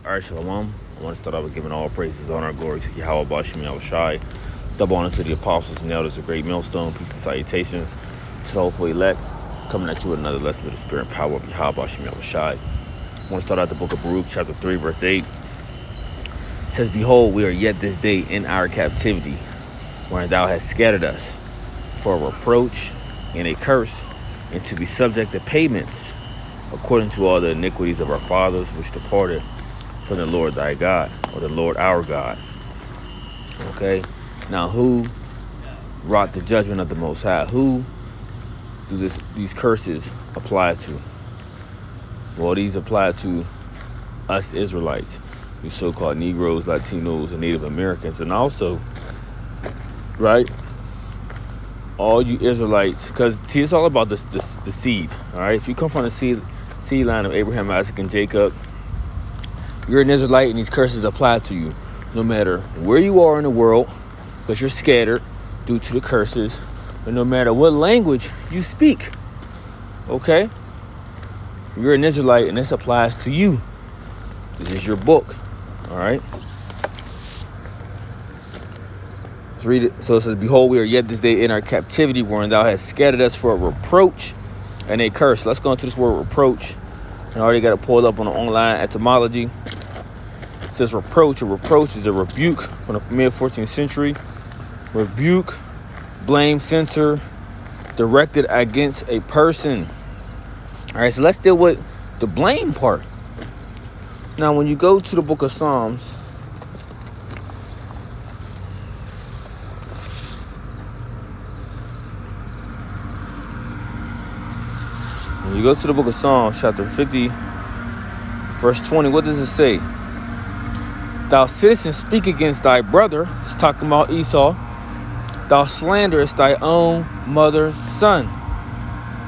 All right, Shalom. I want to start off with giving all praises, honor, and glory to Yahweh Bashim Yahushai. Double honor to the apostles and elders of Great Millstone. Peace and salutations to the hopeful elect. Coming at you with another lesson of the spirit and power of Yahweh Bashim Yahushai. I want to start out the book of Baruch, chapter 3, verse 8. It says, Behold, we are yet this day in our captivity, wherein thou hast scattered us for a reproach and a curse, and to be subject to payments, according to all the iniquities of our fathers which departed from the Lord thy God, or the Lord our God. Okay? Now, who wrought the judgment of the Most High? Who do these curses apply to? Well, these apply to us Israelites, you so-called Negroes, Latinos, and Native Americans, and also, right, all you Israelites, because, see, it's all about the seed, all right? If you come from the seed line of Abraham, Isaac, and Jacob, you're an Israelite, and these curses apply to you no matter where you are in the world, because you're scattered due to the curses, and no matter what language you speak, okay? You're an Israelite, and this applies to you. This is your book, all right? Let's read it. So it says, Behold, we are yet this day in our captivity, wherein thou hast scattered us for a reproach and a curse. Let's go into this word reproach. I already got it pulled up on the online etymology. It says reproach. A reproach is a rebuke from the mid-14th century. Rebuke, blame, censure, directed against a person. All right, so let's deal with the blame part. Now, when you go to the book of Psalms, when you go to the book of Psalms, chapter 50, verse 20, what does it say? Thou sittest and speak against thy brother. It's talking about Esau. Thou slanderest thy own mother's son.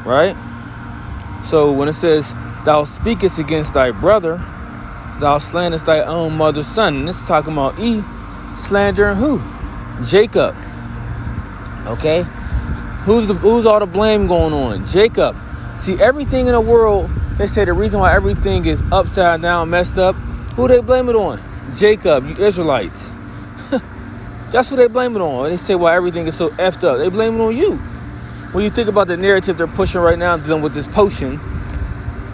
Right? So when it says, thou speakest against thy brother, thou slanderest thy own mother's son. And this is talking about slandering who? Jacob. Okay? Who's all the blame going on? Jacob. See, everything in the world, they say the reason why everything is upside down, messed up, who they blame it on? Jacob, you Israelites. That's who they blame it on. They say why everything is so effed up. They blame it on you. When you think about the narrative they're pushing right now, dealing with this potion,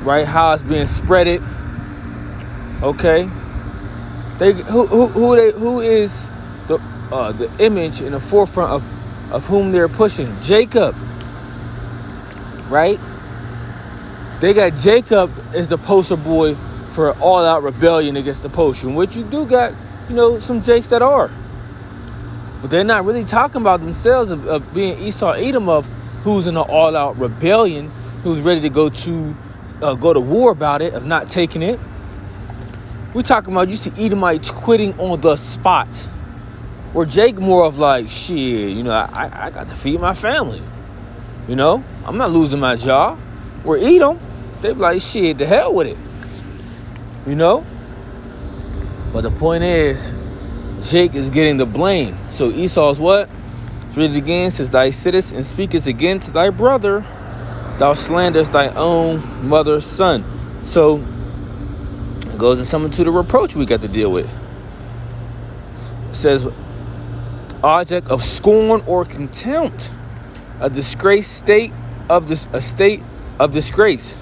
right? How it's being spreaded. Okay. Who is the image in the forefront of whom they're pushing? Jacob. Right? They got Jacob as the poster boy for all-out rebellion against the potion, which you do got, some Jakes that are. But they're not really talking about themselves of being Esau, Edom, of who's in an all-out rebellion, who's ready to go to war about it, of not taking it. We're talking about, you see Edomites quitting on the spot. Where Jake more of like, shit, I got to feed my family. I'm not losing my job. Where Edom, they be like, shit, the hell with it. But the point is, Jake is getting the blame. So Esau's what? Let's read it again. It says, Thy sittest and speakest again to thy brother, thou slanderest thy own mother's son. So it goes in something to the reproach we got to deal with. It says, object of scorn or contempt, a state of disgrace.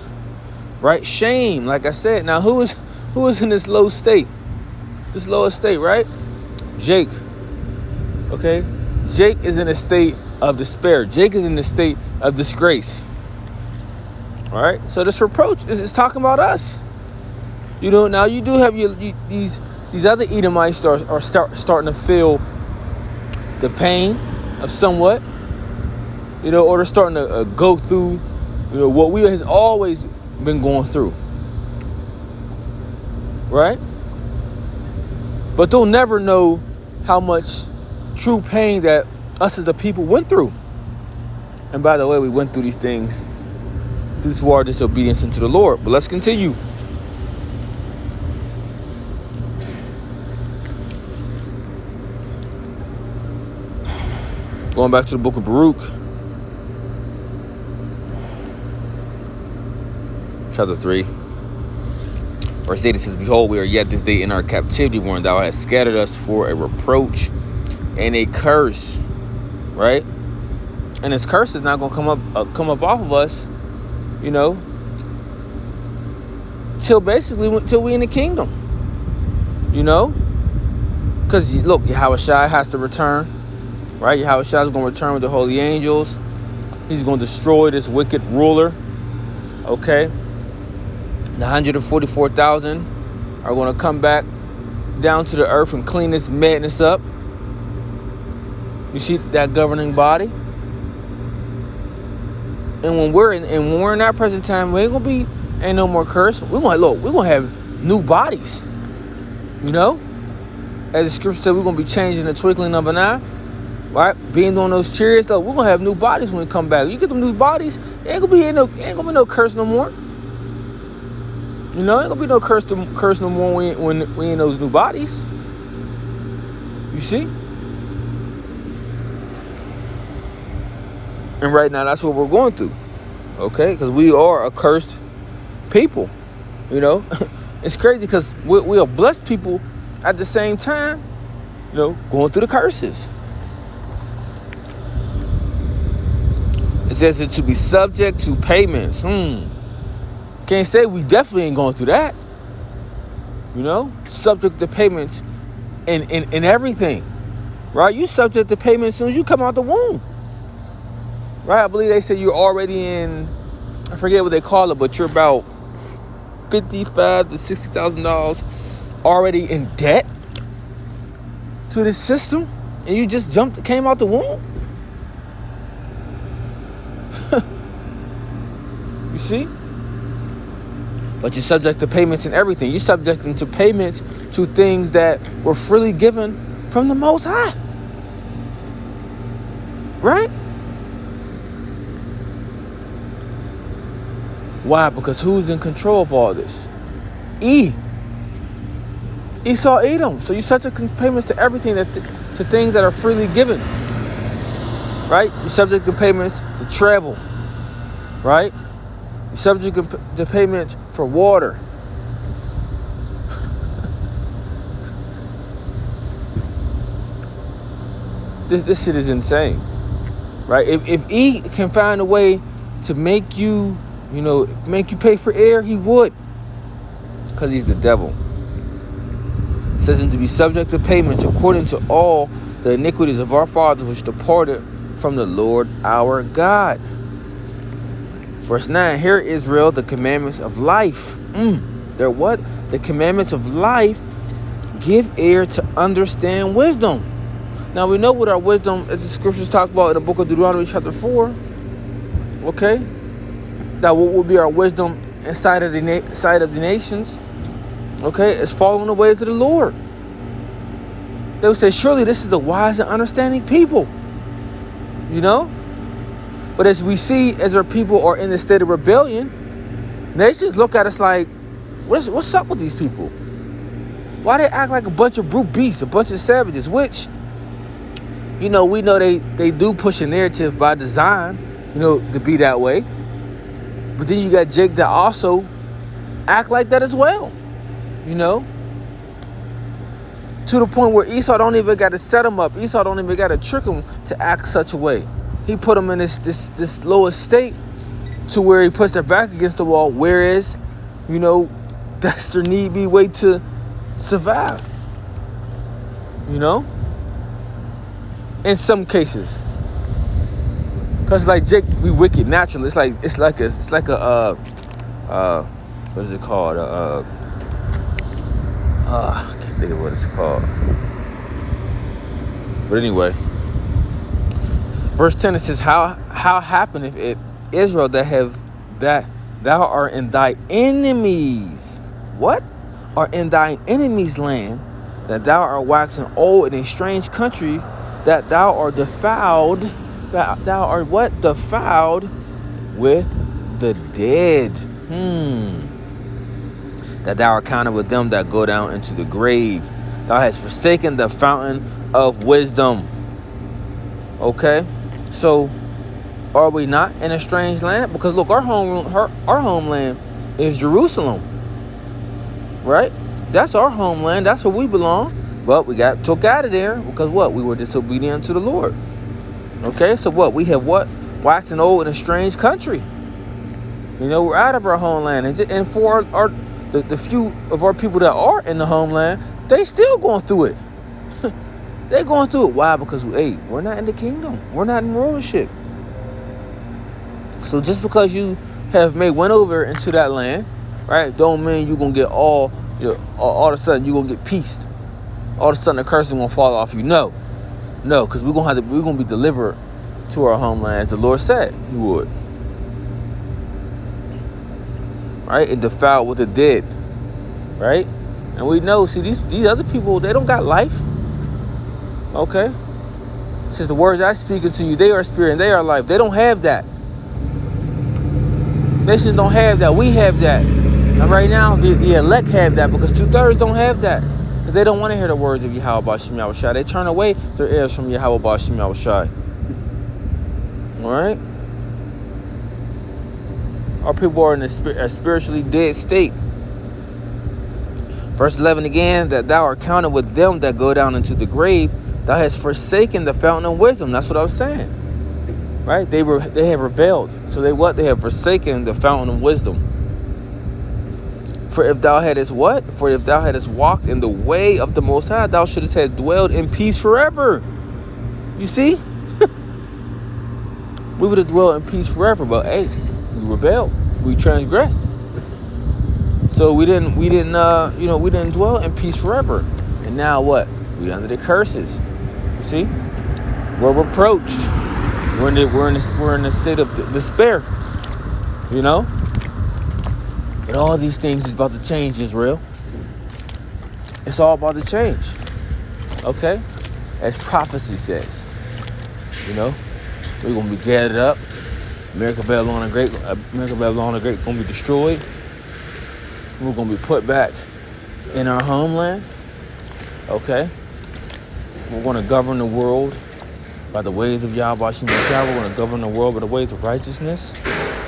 Right? Shame, like I said. Now, who is in this low state? This lowest state, right? Jake. Okay? Jake is in a state of despair. Jake is in a state of disgrace. All right? So this reproach is talking about us. Now you do have these other Edomites are starting to feel the pain of somewhat, or they're starting to go through, what we has always been going through, right? But they'll never know how much true pain that us as a people went through. And by the way, we went through these things due to our disobedience unto the Lord. But let's continue. Going back to the book of Baruch, chapter 3, Verse 8, it says, behold, we are yet this day in our captivity, wherein thou hast scattered us for a reproach and a curse. Right? And this curse is not going to come up off of us, till we in the kingdom. Because look, Yahushua has to return. Right? Yahushua is going to return with the holy angels. He's going to destroy this wicked ruler. Okay? The 144,000 are going to come back down to the earth and clean this madness up. You see that governing body? And when we're in that present time, we ain't no more curse. We're gonna have new bodies. As the scripture said, we're gonna be changing the twinkling of an eye. Right? Being on those chariots, we're gonna have new bodies when we come back. You get them new bodies, ain't gonna be no curse no more. Ain't gonna be no curse no more when we in those new bodies. You see? And right now, that's what we're going through. Okay? Because we are a cursed people. It's crazy because we are blessed people at the same time, going through the curses. It says it to be subject to payments. Can't say we definitely ain't going through that. Subject to payments in everything. Right? You subject to payments as soon as you come out the womb. Right? I believe they say you're already in, I forget what they call it, but you're about $55,000 to $60,000 already in debt to this system, and you just came out the womb. You see? But you're subject to payments and everything. You're subject to payments to things that were freely given from the Most High. Right? Why? Because who's in control of all this? Esau, Edom. So you subject to payments to everything, to things that are freely given. Right? You subject to payments to travel. Right? You subject to payments for water. This shit is insane. Right? If E can find a way to make you pay for air, he would. Because he's the devil. It says him to be subject to payments according to all the iniquities of our fathers which departed from the Lord our God. Verse 9, hear Israel, the commandments of life. They're what? The commandments of life. Give ear to understand wisdom. Now we know what our wisdom, as the scriptures talk about in the book of Deuteronomy chapter 4. Okay? That what will be our wisdom inside of the nations. Okay? Is following the ways of the Lord. They would say, surely this is a wise and understanding people. But as we see, as our people are in the state of rebellion, nations look at us like, what's up with these people? Why they act like a bunch of brute beasts, a bunch of savages, which, we know they do push a narrative by design, to be that way. But then you got Jake that also act like that as well, to the point where Esau don't even got to set him up. Esau don't even got to trick him to act such a way. He put them in this lowest state to where he puts their back against the wall, whereas, that's their need be way to survive. In some cases. Because like Jake, we wicked naturally. It's like a what is it called? I can't think of what it's called. But anyway, verse 10, it says, How happeneth it, Israel, that thou art in thy enemies? What? Are in thine enemies' land, that thou art waxing old in a strange country, that thou art defiled, that thou art what? Defiled with the dead. That thou art counted with them that go down into the grave. Thou hast forsaken the fountain of wisdom. Okay? So, are we not in a strange land? Because look, our homeland is Jerusalem. right? That's our homeland. That's where we belong. But we got took out of there because what? We were disobedient to the Lord. Okay, so what? We have what? Waxing old in a strange country. We're out of our homeland. And for the few of our people that are in the homeland, they still going through it. They're going through it. Why? Because, hey, we're not in the kingdom. We're not in rulership. So just because you have went over into that land, right, don't mean you're going to get all of a sudden you're going to get peace. All of a sudden the curse is going to fall off you. No, because we're going to be delivered to our homeland as the Lord said he would. Right? And defiled with the dead. Right? And we know, see, these other people, they don't got life. Okay? Since the words I speak unto you, they are spirit and they are life. They don't have that. Nations don't have that. We have that. And right now, the elect have that because 2/3 don't have that. Because they don't want to hear the words of Yahweh Bashim Yahushai. They turn away their ears from Yahweh Bashim Yahushai. Alright? Our people are in a spiritually dead state. Verse 11 again, that thou art counted with them that go down into the grave. Thou hast forsaken the fountain of wisdom. That's what I was saying. Right? They have rebelled. So they have forsaken the fountain of wisdom. For if thou hadst what? For if thou hadst walked in the way of the Most High, thou shouldst have dwelled in peace forever. You see? We would have dwelled in peace forever, but hey, we rebelled. We transgressed. So we didn't dwell in peace forever. And now what? We under the curses. See? We're reproached. We're in a state of despair. And all these things is about to change, Israel. It's all about to change. Okay? As prophecy says. We're gonna be gathered up. America, Babylon the Great gonna be destroyed. We're gonna be put back in our homeland. Okay? We're gonna govern the world by the ways of Yahweh Bashim Yahushai. We're gonna govern the world by the ways of righteousness.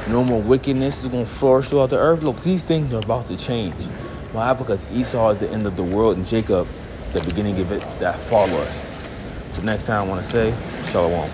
No more wickedness is gonna flourish throughout the earth. Look, these things are about to change. Why? Because Esau is the end of the world and Jacob the beginning of it that followeth. So next time I wanna say, Shalom.